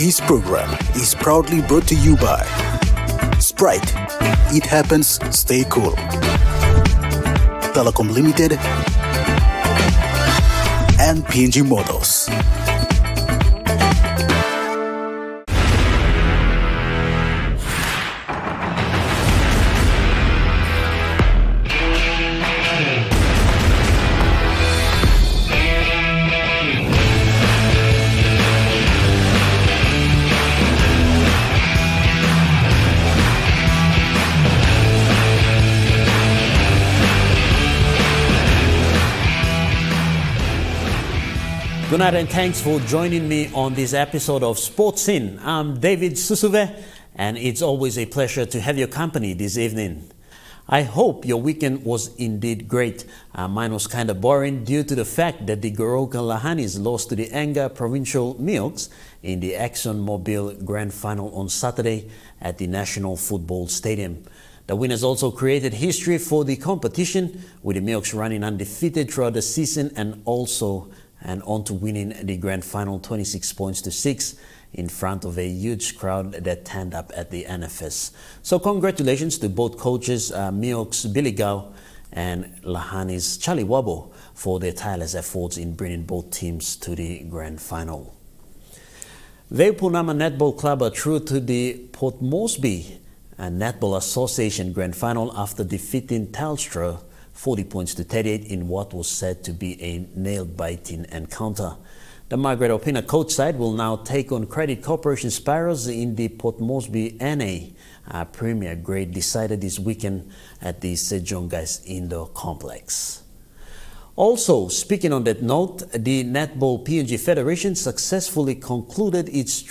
This program is proudly brought to you by Sprite. It happens, stay cool. Telecom Limited and PNG Motors. Good night and thanks for joining me on this episode of Sports In. I'm David Susuve and it's always a pleasure to have your company this evening. I hope your weekend was indeed great. Mine was kind of boring due to the fact that the Goroka Lahanis lost to the Anga Provincial Milks in the ExxonMobil Grand Final on Saturday at the National Football Stadium. The winners also created history for the competition, with the Milks running undefeated throughout the season and on to winning the grand final 26 points to 6 in front of a huge crowd that turned up at the NFS. So congratulations to both coaches, Milks Billy Gao and Lahani's Charlie Wabo, for their tireless efforts in bringing both teams to the grand final. Veupunama Netball Club are through to the Port Moresby Netball Association grand final after defeating Telstra 40 points to 38 in what was said to be a nail-biting encounter. The Margaret Opina coach side will now take on Credit Corporation Sparrows in the Port Moresby NA Premier Grade, decided this weekend at the Sejongais Indoor Complex. Also, speaking on that note, the Netball PNG Federation successfully concluded its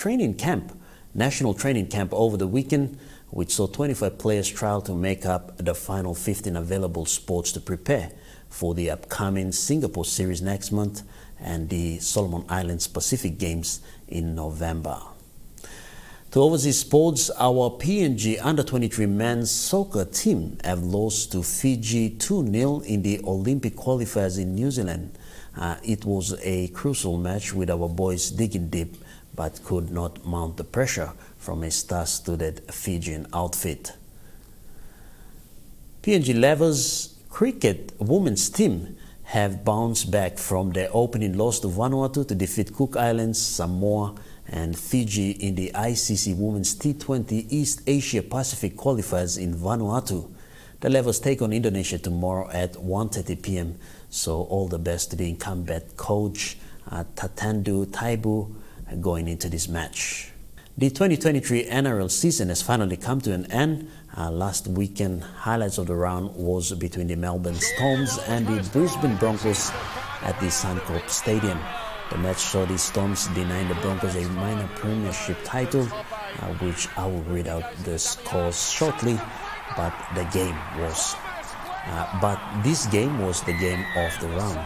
national training camp over the weekend, which saw 25 players trial to make up the final 15 available spots to prepare for the upcoming Singapore series next month and the Solomon Islands Pacific Games in November. To overseas sports, our PNG Under-23 men's soccer team have lost to Fiji 2-0 in the Olympic qualifiers in New Zealand. It was a crucial match with our boys digging deep but could not mount the pressure from a star-studded Fijian outfit. PNG Levers cricket women's team have bounced back from their opening loss to Vanuatu to defeat Cook Islands, Samoa and Fiji in the ICC Women's T20 East Asia Pacific qualifiers in Vanuatu. The Levers take on Indonesia tomorrow at 1:30 p.m. So all the best to the incumbent coach Tatandu Taibu going into this match. The 2023 NRL season has finally come to an end. Last weekend, highlights of the round was between the Melbourne Storms and the Brisbane Broncos at the Suncorp Stadium. The match saw the Storms denying the Broncos a minor premiership title, which I will read out the scores shortly, but this game was the game of the round,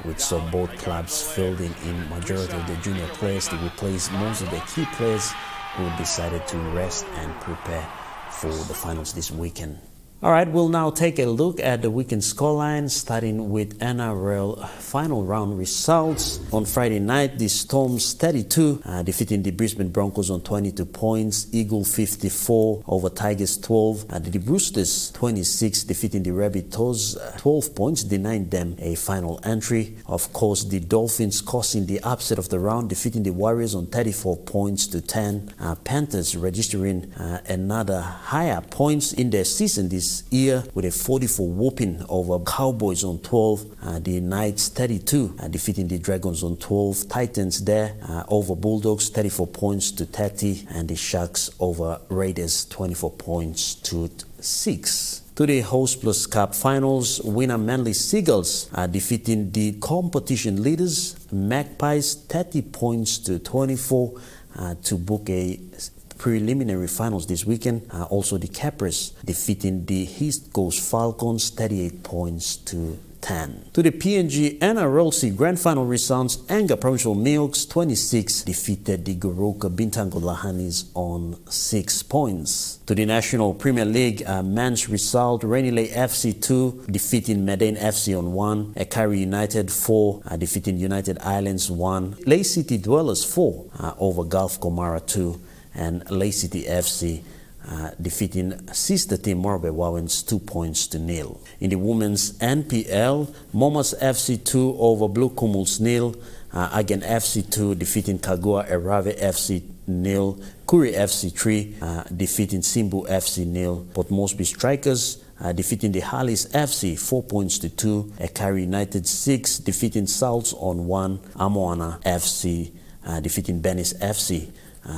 which saw both clubs fielding in majority of the junior players to replace most of the key players who decided to rest and prepare for the finals this weekend. All right, we'll now take a look at the weekend scoreline, starting with NRL final round results. On Friday night, the Storms 32 defeating the Brisbane Broncos on 22 points. Eagle 54 over Tigers 12. The Roosters 26 defeating the Rabbitohs 12 points, denying them a final entry. Of course, the Dolphins causing the upset of the round, defeating the Warriors on 34 points to 10. Panthers registering another higher points in their season this year with a 44 whooping over Cowboys on 12. The Knights 32 defeating the Dragons on 12. Titans there over Bulldogs 34 points to 30, and the Sharks over Raiders 24 points to 6. To the Host Plus Cup finals, winner Manly Seagulls defeating the competition leaders Magpies 30 points to 24 to book a preliminary finals this weekend. Also the Capras defeating the East Coast Falcons 38 points to 10. To the PNG NRLC Grand Final results, Anga Provincial Milks 26 defeated the Goroka Bintango Lahanis on 6 points. To the National Premier League men's result, Rainilay FC 2 defeating Madang FC on 1, Ekari United 4 defeating United Islands 1, Lay City Dwellers 4 over Gulf Komara 2, and Lay City FC defeating sister team Moresby Wowens 2 points to 0. In the women's NPL, Momase FC 2 over Blue Kumuls 0, Again FC 2 defeating Kagua Erave FC 0, Kuri FC 3 defeating Simbu FC 0, Port Moresby Strikers defeating the Harleys FC 4 points to 2, Ekari United 6 defeating Salts on 1, Amoana FC defeating Benis FC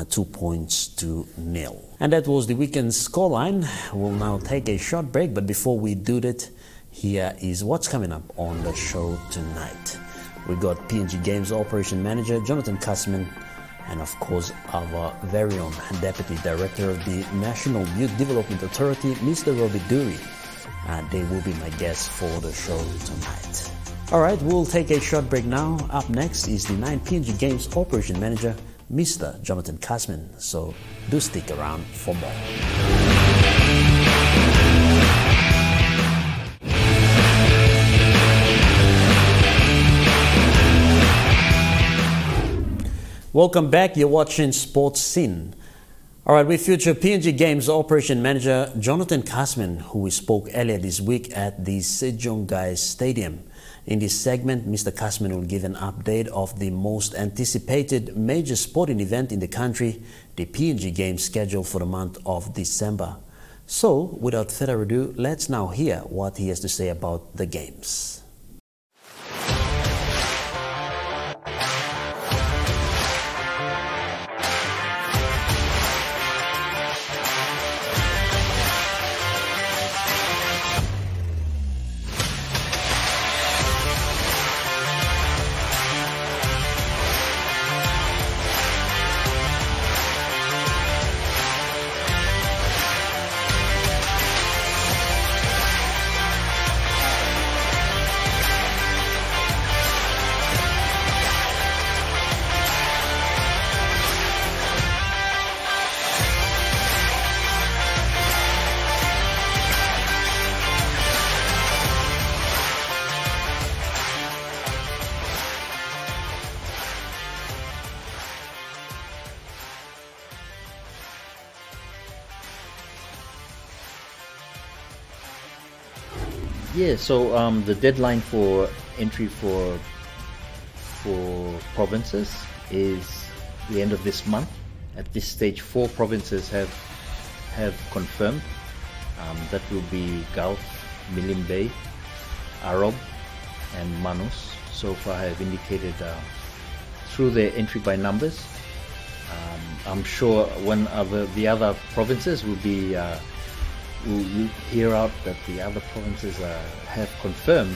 2 points to 0. And that was the weekend's scoreline. We'll now take a short break, but before we do that, here is what's coming up on the show tonight. We got PNG Games Operation Manager Jonathan Kassman, and of course our very own Deputy Director of the National Youth Development Authority, Mr. Robby Duri. They will be my guests for the show tonight. Alright, we'll take a short break now. Up next is the 9 PNG Games Operation Manager, Mr. Jonathan Kassman, so do stick around for more. Welcome back, you're watching Sports Scene. Alright, we feature PNG Games Operation Manager Jonathan Kassman, who we spoke earlier this week at the Sejong Stadium. In this segment, Mr. Kassman will give an update of the most anticipated major sporting event in the country, the PNG Games scheduled for the month of December. So, without further ado, let's now hear what he has to say about the Games. Yeah, so the deadline for entry for provinces is the end of this month. At this stage, 4 provinces have confirmed. That will be Gulf, Milim Bay, Arab, and Manus. So far, have indicated through their entry by numbers. I'm sure when the other provinces will be. We'll hear out that the other provinces have confirmed.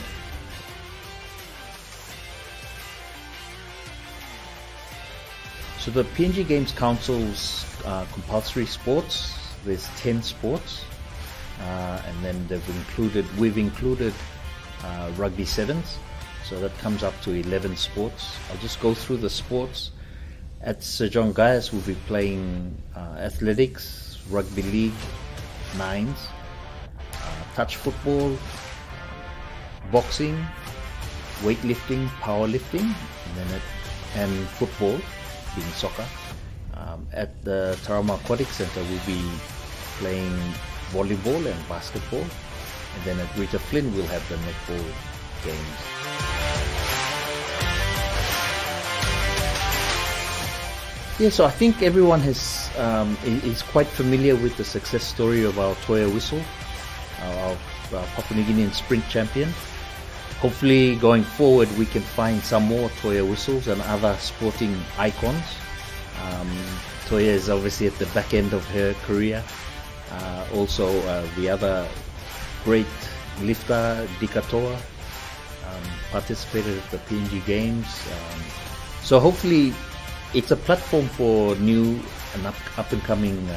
So the PNG Games Council's compulsory sports, there's 10 sports, and then we've included rugby sevens, so that comes up to 11 sports. I'll just go through the sports. At Sejong Gaius, we'll be playing athletics, rugby league, nines, touch football, boxing, weightlifting, powerlifting, and football, being soccer. At the Tarama Aquatic Center, we'll be playing volleyball and basketball, and then at Greater Flynn, we'll have the netball games. Yeah, so I think everyone is quite familiar with the success story of our Toya Whistle, our Papua New Guinean sprint champion. Hopefully going forward we can find some more Toya Whistles and other sporting icons. Toya is obviously at the back end of her career. Also the other great lifter, Dikatoa, participated at the PNG Games. So hopefully it's a platform for new and up-and-coming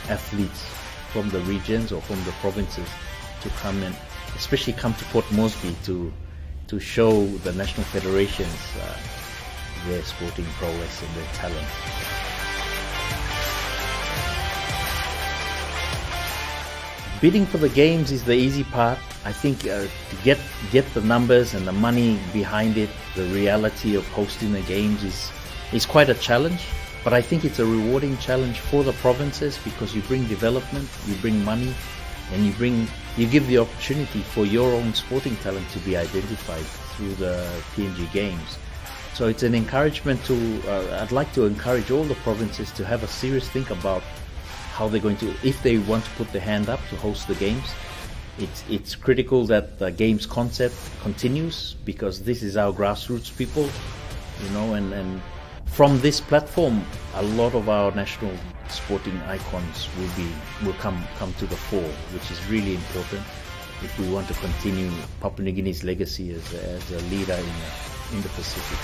athletes from the regions or from the provinces to come especially come to Port Moresby to show the national federations their sporting prowess and their talent. Bidding for the games is the easy part. I think to get the numbers and the money behind it, the reality of hosting the games is quite a challenge. But I think it's a rewarding challenge for the provinces, because you bring development, you bring money, and you give the opportunity for your own sporting talent to be identified through the PNG Games. So it's an encouragement I'd like to encourage all the provinces to have a serious think about how they're going to, if they want to put their hand up to host the games. It's critical that the games concept continues, because this is our grassroots people, and from this platform, a lot of our national sporting icons will come to the fore, which is really important if we want to continue Papua New Guinea's legacy as a leader in the Pacific.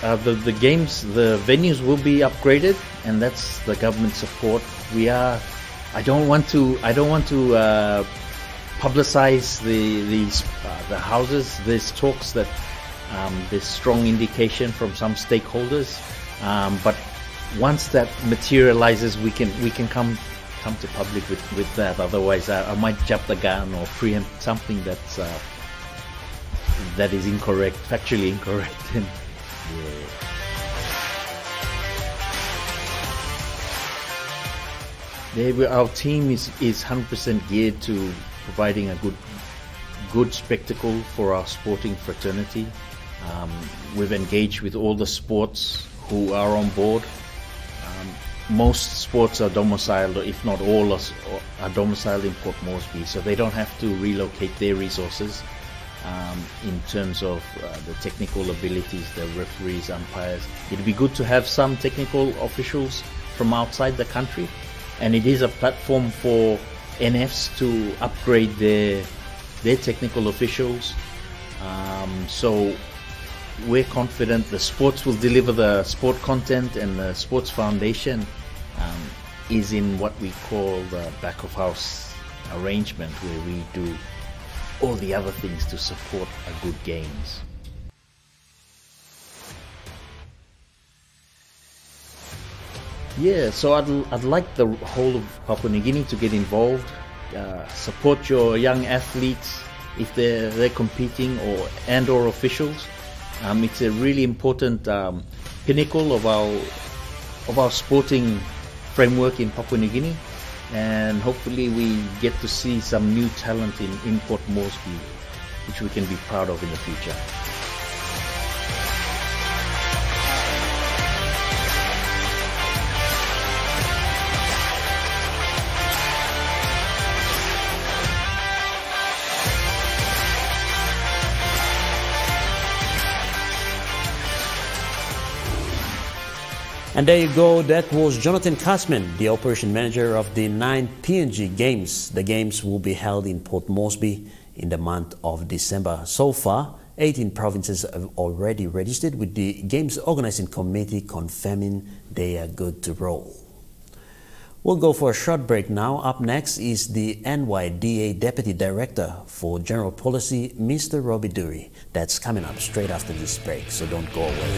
The games, the venues will be upgraded, and that's the government support. I don't want to publicize the houses. There's talks that there's strong indication from some stakeholders, but once that materializes, we can come to public with that. Otherwise, I might jump the gun or preempt something that is incorrect, factually incorrect. Our team is 100% geared to providing a good spectacle for our sporting fraternity. We've engaged with all the sports who are on board. Most sports are domiciled, or if not all, are domiciled in Port Moresby, so they don't have to relocate their resources. In terms of the technical abilities, the referees, umpires. It'd be good to have some technical officials from outside the country, and it is a platform for NFs to upgrade their technical officials. So we're confident the sports will deliver the sport content, and the sports foundation is in what we call the back of house arrangement, where we do all the other things to support a good games. Yeah, so I'd like the whole of Papua New Guinea to get involved, support your young athletes if they're competing, or officials. It's a really important pinnacle of our sporting framework in Papua New Guinea. And hopefully we get to see some new talent in Port Moresby, which we can be proud of in the future. And there you go, that was Jonathan Kassman, the operation manager of the 9 PNG Games. The games will be held in Port Moresby in the month of December. So far, 18 provinces have already registered, with the Games Organizing Committee confirming they are good to roll. We'll go for a short break now. Up next is the NYDA Deputy Director for General Policy, Mr. Robby Duri. That's coming up straight after this break, so don't go away.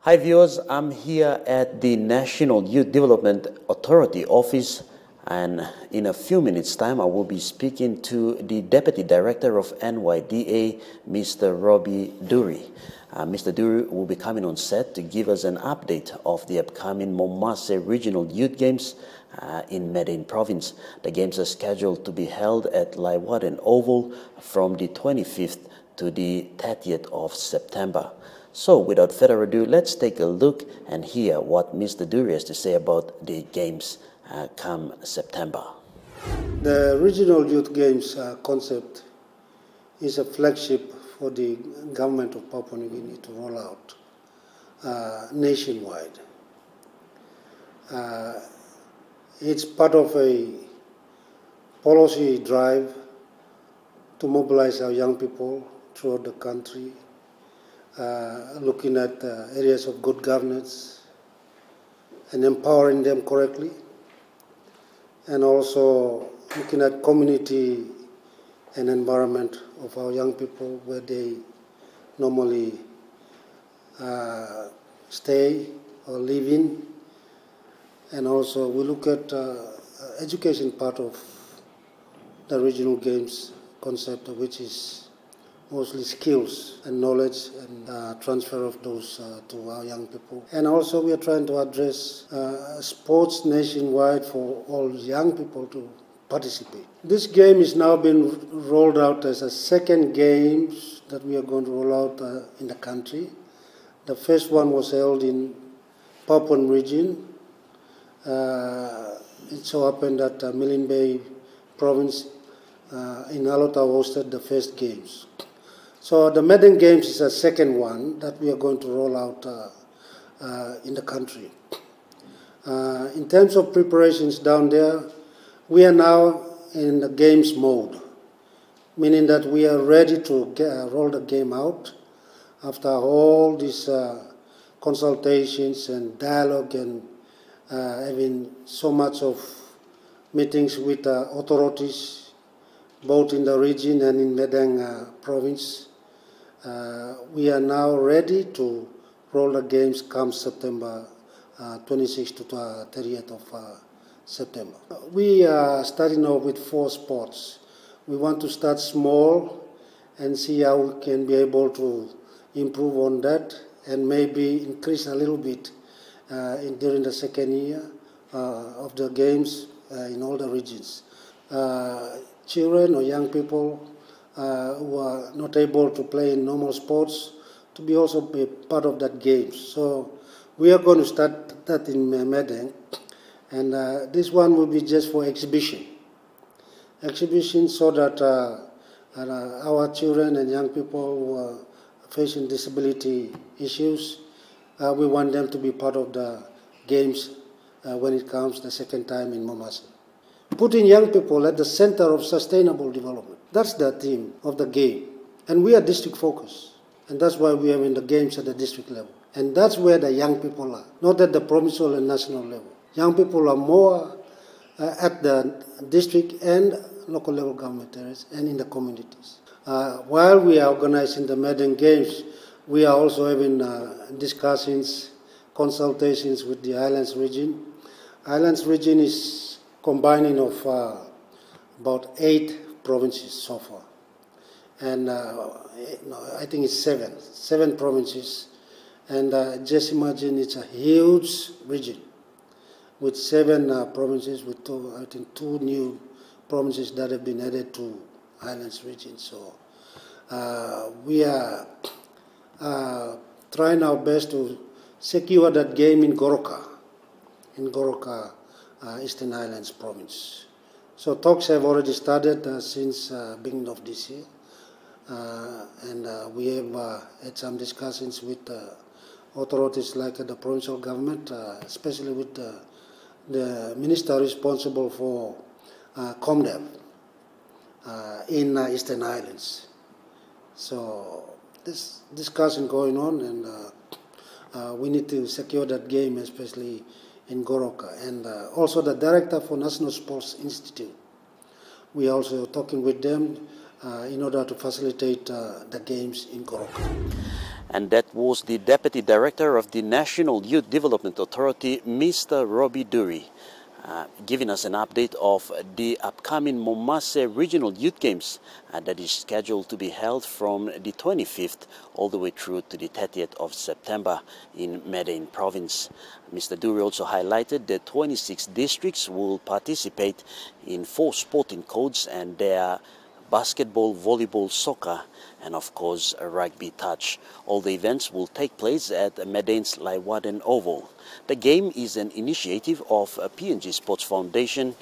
Hi viewers, I'm here at the National Youth Development Authority office, and in a few minutes time I will be speaking to the Deputy Director of NYDA, Mr. Robby Duri. Mr. Duri will be coming on set to give us an update of the upcoming Momase Regional Youth Games in Madang Province. The games are scheduled to be held at Laiwaden Oval from the 25th to the 30th of September. So without further ado, let's take a look and hear what Mr. Duri has to say about the games come September. The Regional Youth Games concept is a flagship for the government of Papua New Guinea to roll out nationwide. It's part of a policy drive to mobilize our young people throughout the country, looking at areas of good governance and empowering them correctly, and also looking at community and environment of our young people where they normally stay or live in. And also we look at education part of the regional games concept, which is mostly skills and knowledge and transfer of those to our young people. And also we are trying to address sports nationwide for all young people to participate. This game is now being rolled out as a second game that we are going to roll out in the country. The first one was held in Port Moresby. It so happened that Madang Province in Alota hosted the first games. So the Madang Games is a second one that we are going to roll out in the country. In terms of preparations down there, we are now in the games mode, meaning that we are ready to roll the game out after all these consultations and dialogue and having so much of meetings with authorities, both in the region and in Madang Province. We are now ready to roll the games come September 26th to 30th of September. We are starting off with 4 sports. We want to start small and see how we can be able to improve on that and maybe increase a little bit during the second year of the games in all the regions. Children or young people who are not able to play in normal sports to be also be part of that game. So we are going to start that in Madang, and this one will be just for exhibition so that our children and young people who are facing disability issues, we want them to be part of the games when it comes the second time in Momase. Putting young people at the center of sustainable development. That's the theme of the game. And we are district focused. And that's why we are in the games at the district level. And that's where the young people are, not at the provincial and national level. Young people are more at the district and local level government areas and in the communities. While we are organizing the Madang Games, we are also having discussions, consultations with the Highlands region. Highlands region is combining of about 8 provinces so far. And I think it's 7 provinces. And just imagine it's a huge region with 7 provinces, with I think 2 new provinces that have been added to Highlands region. So we are trying our best to secure that game in Goroka, Eastern Highlands province. So talks have already started since beginning of this year, and we have had some discussions with authorities like the provincial government, especially with the minister responsible for ComDev in Eastern Highlands. So this discussion going on, and we need to secure that game, especially in Goroka. And also the director for National Sports Institute. We are also talking with them in order to facilitate the games in Goroka. And that was the Deputy Director of the National Youth Development Authority, Mr. Robby Duri, giving us an update of the upcoming Momase Regional Youth Games that is scheduled to be held from the 25th all the way through to the 30th of September in Madang Province. Mr. Duri also highlighted that 26 districts will participate in 4 sporting codes, and they are basketball, volleyball, soccer, and of course a rugby touch. All the events will take place at Madang's Laiwaden Oval. The game is an initiative of PNG Sports Foundation,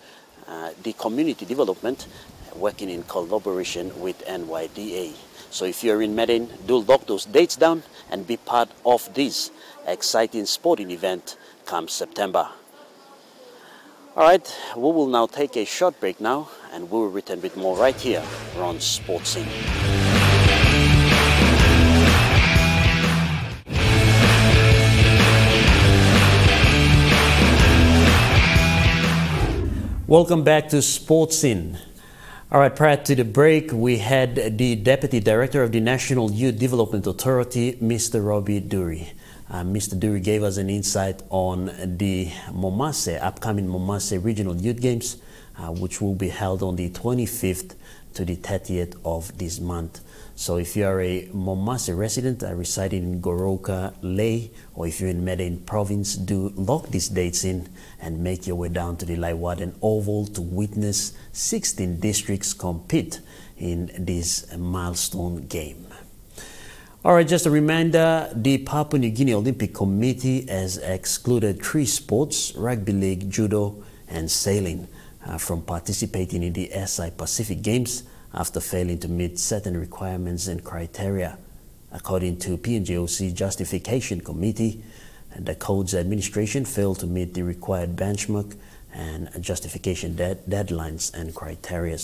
the community development, working in collaboration with NYDA. So if you're in Madang, do lock those dates down and be part of this exciting sporting event come September. All right, we will now take a short break now, and we will return with more right here on Sports Scene. Welcome back to Sports Scene. All right, prior to the break, we had the Deputy Director of the National Youth Development Authority, Mr. Robby Duri. Mr. Duri gave us an insight on the upcoming Momase Regional Youth Games, which will be held on the 25th to the 30th of this month. So if you are a Momase resident residing in Goroka, Ley, or if you're in Madang Province, do lock these dates in and make your way down to the Laiwaden Oval to witness 16 districts compete in this milestone game. All right, just a reminder, the Papua New Guinea Olympic Committee has excluded 3 sports, rugby league, judo, and sailing, from participating in the SI Pacific Games after failing to meet certain requirements and criteria. According to PNG Justification Committee, the Codes Administration failed to meet the required benchmark and justification deadlines and criteria.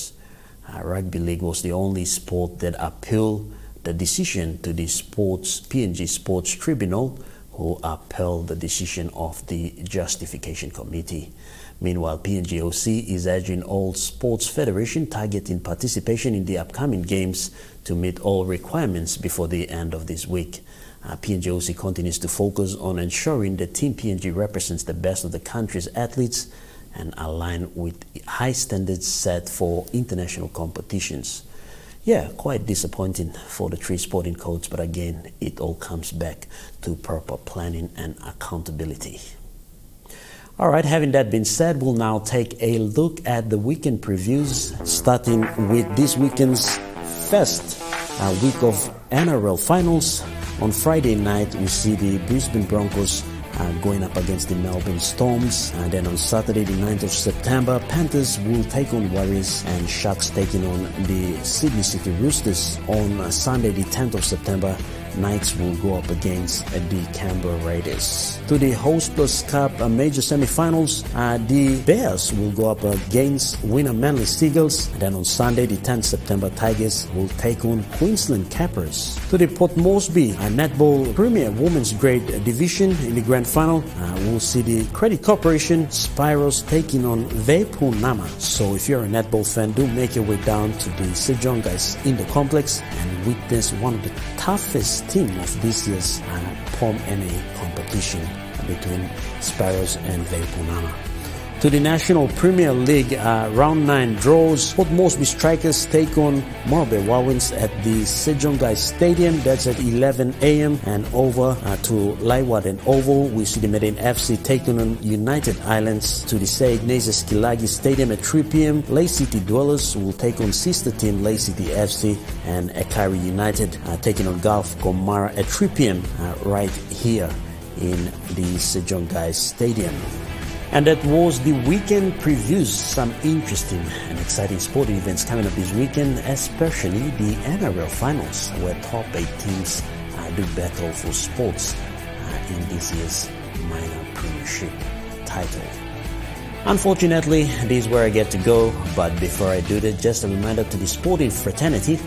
Rugby league was the only sport that appealed the decision to the PNG Sports Tribunal, who upheld the decision of the Justification Committee. Meanwhile, PNG is urging all sports federations targeting participation in the upcoming games to meet all requirements before the end of this week. PNG continues to focus on ensuring that Team PNG represents the best of the country's athletes and align with high standards set for international competitions. Yeah, quite disappointing for the 3 sporting codes, but again, it all comes back to proper planning and accountability. All right, having that been said, we'll now take a look at the weekend previews, starting with this weekend's first week of NRL finals. On Friday night, we see the Brisbane Broncos going up against the Melbourne Storms. And then on Saturday, the 9th of September, Panthers will take on Warriors and Sharks taking on the Sydney City Roosters. On Sunday, the 10th of September, Knights will go up against the Canberra Raiders. To the Host Plus Cup major semi-finals, the Bears will go up against winner Manly Seagulls. And then on Sunday, the 10th September, Tigers will take on Queensland Cappers. To the Port Moresby Netball Premier Women's Grade Division in the Grand Final, we'll see the Credit Corporation Spiros taking on Vaipunama. So if you're a netball fan, do make your way down to the Sejong guys in the complex and witness one of the toughest team of this year's POM NA competition between Spiros and Vaipunama. To the National Premier League Round 9 draws, Port Moresby Strikers take on Morabe Wawins at the Sejong Stadium. That's at 11 a.m. and over to Laiwaden Oval. We see the Madang FC taking on United Islands to the St. Ignatius Kilagi Stadium at 3 p.m. Ley City Dwellers will take on sister team Ley City FC, and Ekari United taking on Gulf Komara at 3 p.m. right here in the Sejong Stadium. And that was the weekend previews. Some interesting and exciting sporting events coming up this weekend, especially the NRL finals, where top 8 teams do battle for spots in this year's minor premiership title. Unfortunately, this is where I get to go, but before I do that, just a reminder to the sporting fraternity.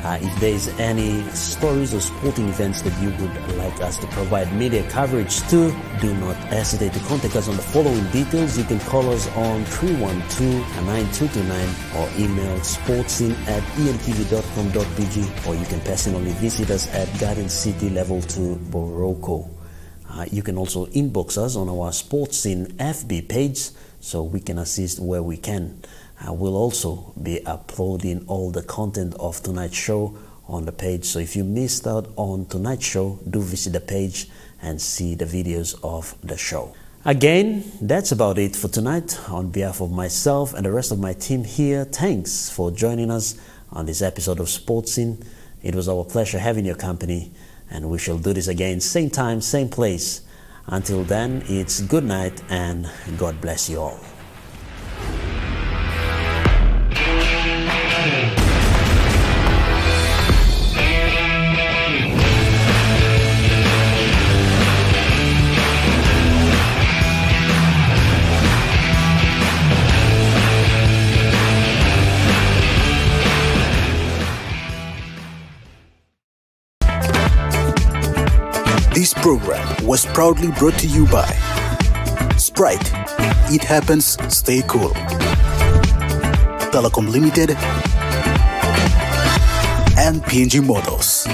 If there's any stories or sporting events that you would like us to provide media coverage to, do not hesitate to contact us on the following details. You can call us on 312-9229 or email sportsin@emtv.com.bg, or you can personally visit us at Garden City Level 2, Boroko. You can also inbox us on our Sportsin FB page so we can assist where we can. We'll also be uploading all the content of tonight's show on the page. So if you missed out on tonight's show, do visit the page and see the videos of the show. Again, that's about it for tonight. On behalf of myself and the rest of my team here, thanks for joining us on this episode of Sports Scene. It was our pleasure having your company, and we shall do this again, same time, same place. Until then, it's good night and God bless you all. program was proudly brought to you by Sprite. It happens, stay cool. Telecom Limited and PNG Motors.